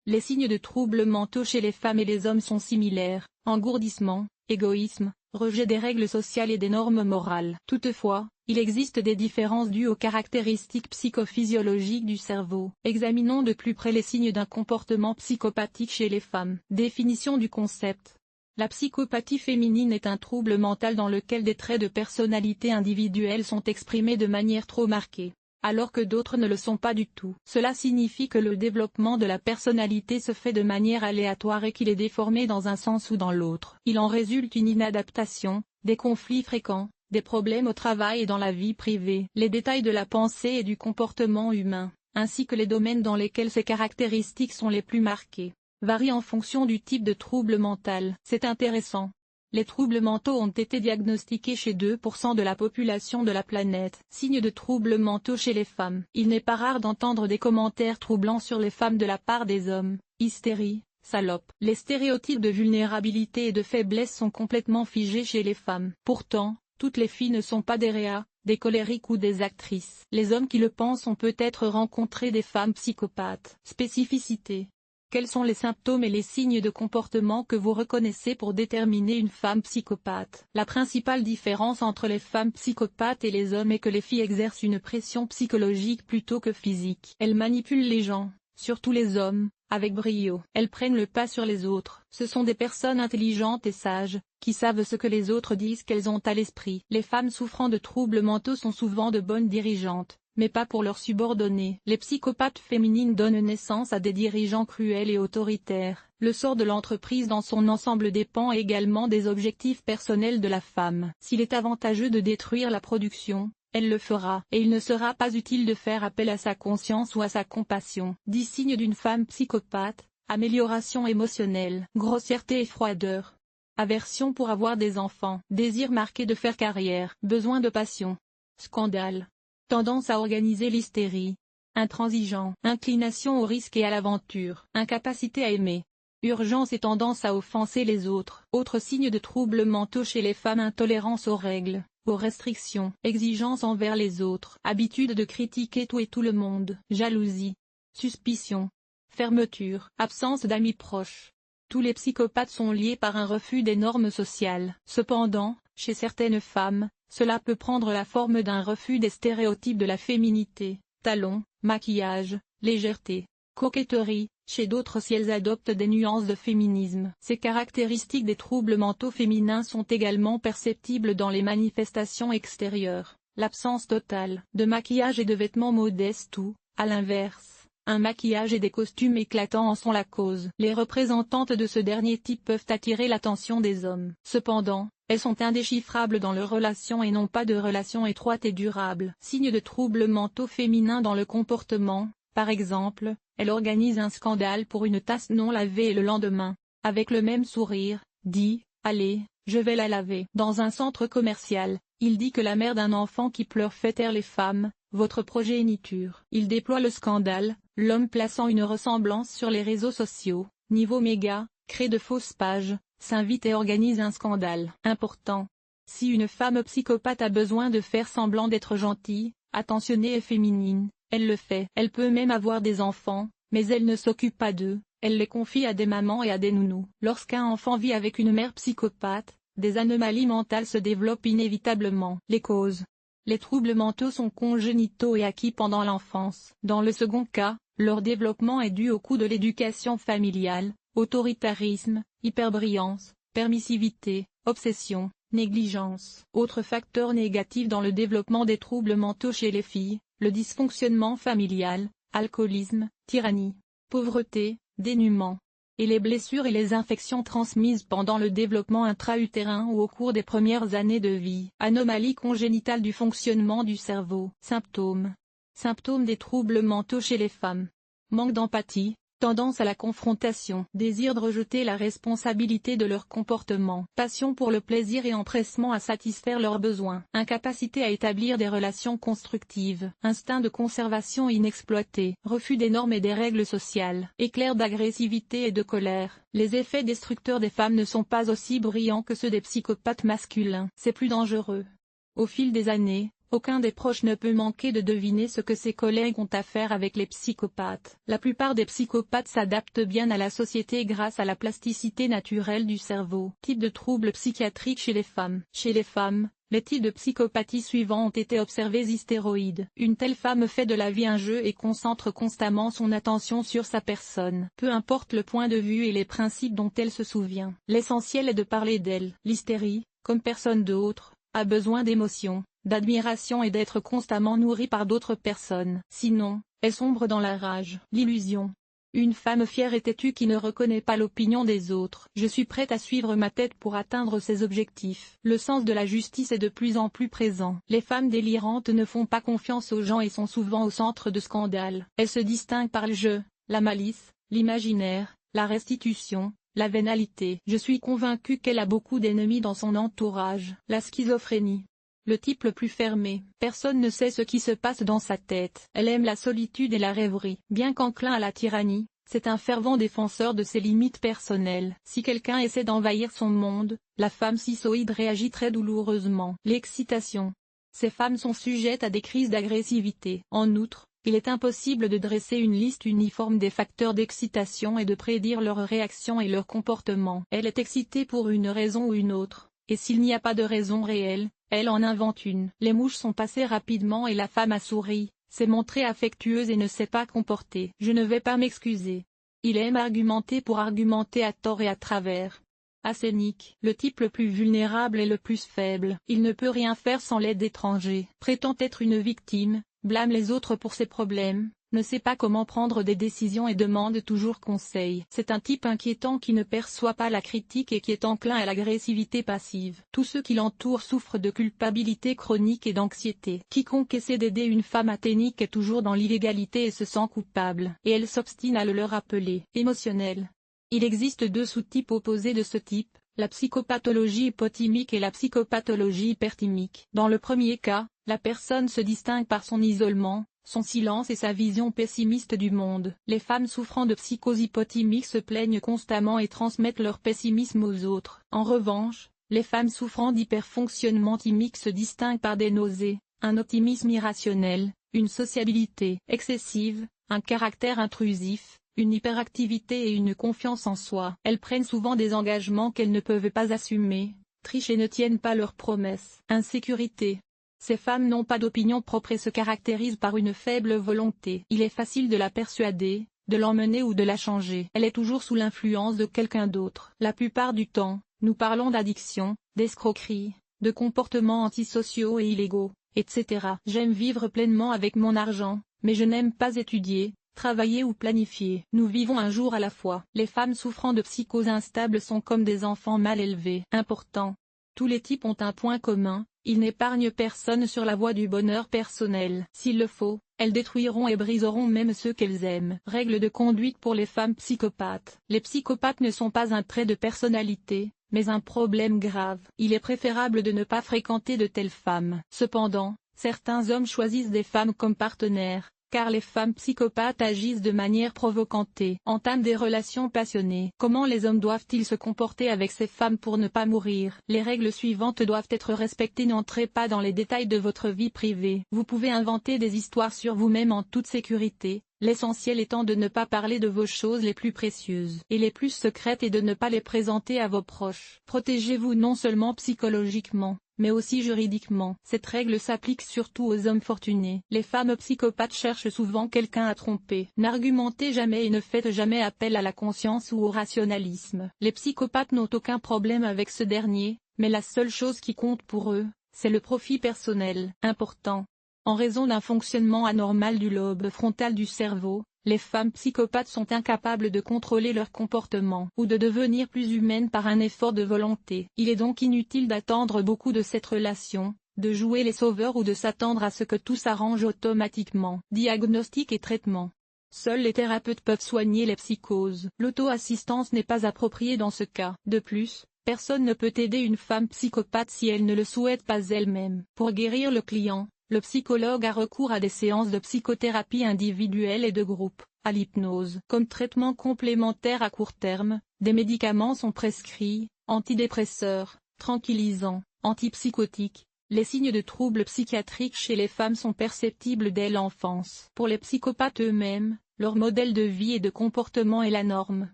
Les signes de troubles mentaux chez les femmes et les hommes sont similaires: engourdissement, égoïsme, rejet des règles sociales et des normes morales. Toutefois, il existe des différences dues aux caractéristiques psychophysiologiques du cerveau. Examinons de plus près les signes d'un comportement psychopathique chez les femmes. Définition du concept. La psychopathie féminine est un trouble mental dans lequel des traits de personnalité individuelle sont exprimés de manière trop marquée, alors que d'autres ne le sont pas du tout. Cela signifie que le développement de la personnalité se fait de manière aléatoire et qu'il est déformé dans un sens ou dans l'autre. Il en résulte une inadaptation, des conflits fréquents, des problèmes au travail et dans la vie privée. Les détails de la pensée et du comportement humain, ainsi que les domaines dans lesquels ces caractéristiques sont les plus marquées, varient en fonction du type de trouble mental. C'est intéressant. Les troubles mentaux ont été diagnostiqués chez 2% de la population de la planète. Signes de troubles mentaux chez les femmes. Il n'est pas rare d'entendre des commentaires troublants sur les femmes de la part des hommes: hystérie, salope. Les stéréotypes de vulnérabilité et de faiblesse sont complètement figés chez les femmes. Pourtant, toutes les filles ne sont pas des réas, des colériques ou des actrices. Les hommes qui le pensent ont peut-être rencontré des femmes psychopathes. Spécificité. Quels sont les symptômes et les signes de comportement que vous reconnaissez pour déterminer une femme psychopathe? La principale différence entre les femmes psychopathes et les hommes est que les filles exercent une pression psychologique plutôt que physique. Elles manipulent les gens, surtout les hommes, avec brio. Elles prennent le pas sur les autres. Ce sont des personnes intelligentes et sages, qui savent ce que les autres disent qu'elles ont à l'esprit. Les femmes souffrant de troubles mentaux sont souvent de bonnes dirigeantes, mais pas pour leurs subordonnés. Les psychopathes féminines donnent naissance à des dirigeants cruels et autoritaires. Le sort de l'entreprise dans son ensemble dépend également des objectifs personnels de la femme. S'il est avantageux de détruire la production, elle le fera, et il ne sera pas utile de faire appel à sa conscience ou à sa compassion. 10 signes d'une femme psychopathe: amélioration émotionnelle, grossièreté et froideur, aversion pour avoir des enfants, désir marqué de faire carrière, besoin de passion, scandale, tendance à organiser l'hystérie, intransigeant, inclination au risque et à l'aventure, incapacité à aimer, urgence et tendance à offenser les autres. Autres signes de troubles mentaux chez les femmes: intolérance aux règles, aux restrictions, exigence envers les autres, habitude de critiquer tout et tout le monde, jalousie, suspicion, fermeture, absence d'amis proches. Tous les psychopathes sont liés par un refus des normes sociales. Cependant, chez certaines femmes, cela peut prendre la forme d'un refus des stéréotypes de la féminité: talons, maquillage, légèreté, coquetterie. Chez d'autres, si elles adoptent des nuances de féminisme. Ces caractéristiques des troubles mentaux féminins sont également perceptibles dans les manifestations extérieures: l'absence totale de maquillage et de vêtements modestes ou, à l'inverse, un maquillage et des costumes éclatants en sont la cause. Les représentantes de ce dernier type peuvent attirer l'attention des hommes. Cependant, elles sont indéchiffrables dans leurs relations et n'ont pas de relations étroites et durables. Signes de troubles mentaux féminins dans le comportement. Par exemple, elle organise un scandale pour une tasse non lavée et le lendemain, avec le même sourire, dit « Allez, je vais la laver ». Dans un centre commercial, il dit que la mère d'un enfant qui pleure fait taire les femmes: votre progéniture. Il déploie le scandale, l'homme plaçant une ressemblance sur les réseaux sociaux, niveau méga, crée de fausses pages, s'invite et organise un scandale. Important. Si une femme psychopathe a besoin de faire semblant d'être gentille, attentionnée et féminine, elle le fait. Elle peut même avoir des enfants, mais elle ne s'occupe pas d'eux, elle les confie à des mamans et à des nounous. Lorsqu'un enfant vit avec une mère psychopathe, des anomalies mentales se développent inévitablement. Les causes. Les troubles mentaux sont congénitaux et acquis pendant l'enfance. Dans le second cas, leur développement est dû au coût de l'éducation familiale: autoritarisme, hyperbrillance, permissivité, obsession, négligence. Autres facteurs négatifs dans le développement des troubles mentaux chez les filles: le dysfonctionnement familial, alcoolisme, tyrannie, pauvreté, dénuement, et les blessures et les infections transmises pendant le développement intra-utérin ou au cours des premières années de vie. Anomalie congénitale du fonctionnement du cerveau. Symptômes. Symptômes des troubles mentaux chez les femmes: manque d'empathie, tendance à la confrontation, désir de rejeter la responsabilité de leur comportement, passion pour le plaisir et empressement à satisfaire leurs besoins, incapacité à établir des relations constructives, instinct de conservation inexploité, refus des normes et des règles sociales, éclairs d'agressivité et de colère. Les effets destructeurs des femmes ne sont pas aussi brillants que ceux des psychopathes masculins. C'est plus dangereux. Au fil des années, aucun des proches ne peut manquer de deviner ce que ses collègues ont à faire avec les psychopathes. La plupart des psychopathes s'adaptent bien à la société grâce à la plasticité naturelle du cerveau. Type de troubles psychiatriques chez les femmes. Chez les femmes, les types de psychopathie suivants ont été observés. Hystéroïde. Une telle femme fait de la vie un jeu et concentre constamment son attention sur sa personne. Peu importe le point de vue et les principes dont elle se souvient. L'essentiel est de parler d'elle. L'hystérie, comme personne d'autre, a besoin d'émotions, d'admiration et d'être constamment nourrie par d'autres personnes. Sinon, elle sombre dans la rage. L'illusion. Une femme fière et têtue qui ne reconnaît pas l'opinion des autres. Je suis prête à suivre ma tête pour atteindre ses objectifs. Le sens de la justice est de plus en plus présent. Les femmes délirantes ne font pas confiance aux gens et sont souvent au centre de scandales. Elles se distinguent par le jeu, la malice, l'imaginaire, la restitution, la vénalité. Je suis convaincue qu'elle a beaucoup d'ennemis dans son entourage. La schizophrénie. Le type le plus fermé. Personne ne sait ce qui se passe dans sa tête. Elle aime la solitude et la rêverie. Bien qu'enclin à la tyrannie, c'est un fervent défenseur de ses limites personnelles. Si quelqu'un essaie d'envahir son monde, la femme schizoïde réagit très douloureusement. L'excitation. Ces femmes sont sujettes à des crises d'agressivité. En outre, il est impossible de dresser une liste uniforme des facteurs d'excitation et de prédire leurs réactions et leurs comportements. Elle est excitée pour une raison ou une autre, et s'il n'y a pas de raison réelle, elle en invente une. Les mouches sont passées rapidement et la femme a souri, s'est montrée affectueuse et ne s'est pas comportée. Je ne vais pas m'excuser. Il aime argumenter pour argumenter à tort et à travers. Acénique. Le type le plus vulnérable et le plus faible. Il ne peut rien faire sans l'aide d'étrangers. Prétend être une victime, blâme les autres pour ses problèmes, ne sait pas comment prendre des décisions et demande toujours conseil. C'est un type inquiétant qui ne perçoit pas la critique et qui est enclin à l'agressivité passive. Tous ceux qui l'entourent souffrent de culpabilité chronique et d'anxiété. Quiconque essaie d'aider une femme athénique est toujours dans l'illégalité et se sent coupable. Et elle s'obstine à le leur rappeler. Émotionnel. Il existe deux sous-types opposés de ce type, la psychopathologie hypothymique et la psychopathologie hyperthymique. Dans le premier cas, la personne se distingue par son isolement, son silence et sa vision pessimiste du monde. Les femmes souffrant de psychose hypothymique se plaignent constamment et transmettent leur pessimisme aux autres. En revanche, les femmes souffrant d'hyperfonctionnement thymique se distinguent par des nausées, un optimisme irrationnel, une sociabilité excessive, un caractère intrusif, une hyperactivité et une confiance en soi. Elles prennent souvent des engagements qu'elles ne peuvent pas assumer, trichent et ne tiennent pas leurs promesses. Insécurité. Ces femmes n'ont pas d'opinion propre et se caractérisent par une faible volonté. Il est facile de la persuader, de l'emmener ou de la changer. Elle est toujours sous l'influence de quelqu'un d'autre. La plupart du temps, nous parlons d'addiction, d'escroquerie, de comportements antisociaux et illégaux, etc. J'aime vivre pleinement avec mon argent, mais je n'aime pas étudier, travailler ou planifier. Nous vivons un jour à la fois. Les femmes souffrant de psychose instable sont comme des enfants mal élevés. Important. Tous les types ont un point commun. Ils n'épargnent personne sur la voie du bonheur personnel. S'il le faut, elles détruiront et briseront même ceux qu'elles aiment. Règle de conduite pour les femmes psychopathes. Les psychopathes ne sont pas un trait de personnalité, mais un problème grave. Il est préférable de ne pas fréquenter de telles femmes. Cependant, certains hommes choisissent des femmes comme partenaires, car les femmes psychopathes agissent de manière provocante et entament des relations passionnées. Comment les hommes doivent-ils se comporter avec ces femmes pour ne pas mourir? Les règles suivantes doivent être respectées. N'entrez pas dans les détails de votre vie privée. Vous pouvez inventer des histoires sur vous-même en toute sécurité, l'essentiel étant de ne pas parler de vos choses les plus précieuses et les plus secrètes et de ne pas les présenter à vos proches. Protégez-vous non seulement psychologiquement, mais aussi juridiquement. Cette règle s'applique surtout aux hommes fortunés. Les femmes psychopathes cherchent souvent quelqu'un à tromper. N'argumentez jamais et ne faites jamais appel à la conscience ou au rationalisme. Les psychopathes n'ont aucun problème avec ce dernier, mais la seule chose qui compte pour eux, c'est le profit personnel. Important. En raison d'un fonctionnement anormal du lobe frontal du cerveau, les femmes psychopathes sont incapables de contrôler leur comportement ou de devenir plus humaines par un effort de volonté. Il est donc inutile d'attendre beaucoup de cette relation, de jouer les sauveurs ou de s'attendre à ce que tout s'arrange automatiquement. Diagnostic et traitement. Seuls les thérapeutes peuvent soigner les psychoses. L'auto-assistance n'est pas appropriée dans ce cas. De plus, personne ne peut aider une femme psychopathe si elle ne le souhaite pas elle-même. Pour guérir le client, le psychologue a recours à des séances de psychothérapie individuelle et de groupe, à l'hypnose. Comme traitement complémentaire à court terme, des médicaments sont prescrits, antidépresseurs, tranquillisants, antipsychotiques, Les signes de troubles psychiatriques chez les femmes sont perceptibles dès l'enfance. Pour les psychopathes eux-mêmes, leur modèle de vie et de comportement est la norme.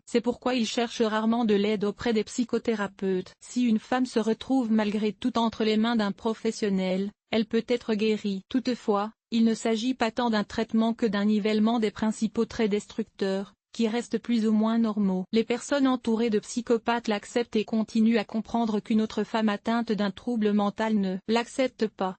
C'est pourquoi ils cherchent rarement de l'aide auprès des psychothérapeutes. Si une femme se retrouve malgré tout entre les mains d'un professionnel, elle peut être guérie. Toutefois, il ne s'agit pas tant d'un traitement que d'un nivellement des principaux traits destructeurs, qui restent plus ou moins normaux. Les personnes entourées de psychopathes l'acceptent et continuent à comprendre qu'une autre femme atteinte d'un trouble mental ne l'accepte pas.